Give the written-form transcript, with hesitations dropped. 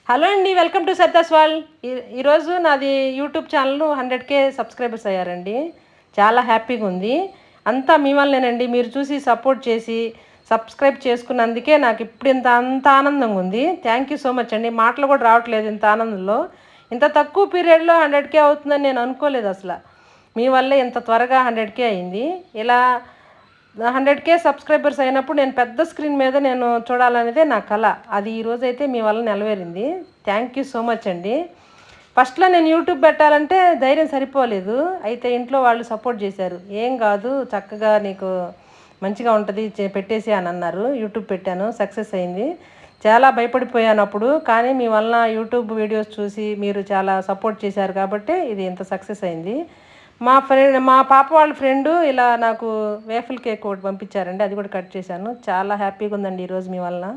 Hello అండి, welcome to సర్దాస్ wall. ఈరోజు నాది యూట్యూబ్ ఛానల్ 100K సబ్స్క్రైబర్స్ అయ్యారండి. చాలా హ్యాపీగా ఉంది. అంతా మీ వల్లనేనండి. మీరు చూసి సపోర్ట్ చేసి సబ్స్క్రైబ్ చేసుకున్నందుకే నాకు ఇప్పుడు అంత ఆనందంగా ఉంది. థ్యాంక్ యూ సో మచ్ అండి. మాటలు కూడా రావట్లేదు ఇంత ఆనందంలో. ఇంత తక్కువ పీరియడ్లో 100K అవుతుందని నేను అనుకోలేదు అసలు. మీ వల్లే ఇంత త్వరగా 100K అయింది. ఇలా 100K సబ్స్క్రైబర్స్ అయినప్పుడు నేను పెద్ద స్క్రీన్ మీద నేను చూడాలనేదే నా కళ. అది ఈరోజైతే మీ వల్ల నెరవేరింది. థ్యాంక్ యూ సో మచ్ అండి. ఫస్ట్లో నేను యూట్యూబ్ పెట్టాలంటే ధైర్యం సరిపోలేదు. అయితే ఇంట్లో వాళ్ళు సపోర్ట్ చేశారు. ఏం కాదు, చక్కగా నీకు మంచిగా ఉంటుంది, పెట్టేసి అని అన్నారు. యూట్యూబ్ పెట్టాను, సక్సెస్ అయింది. చాలా భయపడిపోయాను అప్పుడు. కానీ మీ వలన యూట్యూబ్ వీడియోస్ చూసి మీరు చాలా సపోర్ట్ చేశారు కాబట్టి ఇది ఇంత సక్సెస్ అయింది. మా పాప వాళ్ళ ఫ్రెండు ఇలా నాకు వేఫల్ కేక్ ఒకటి పంపించారండి. అది కూడా కట్ చేశాను. చాలా హ్యాపీగా ఉందండి ఈరోజు మీ వలన.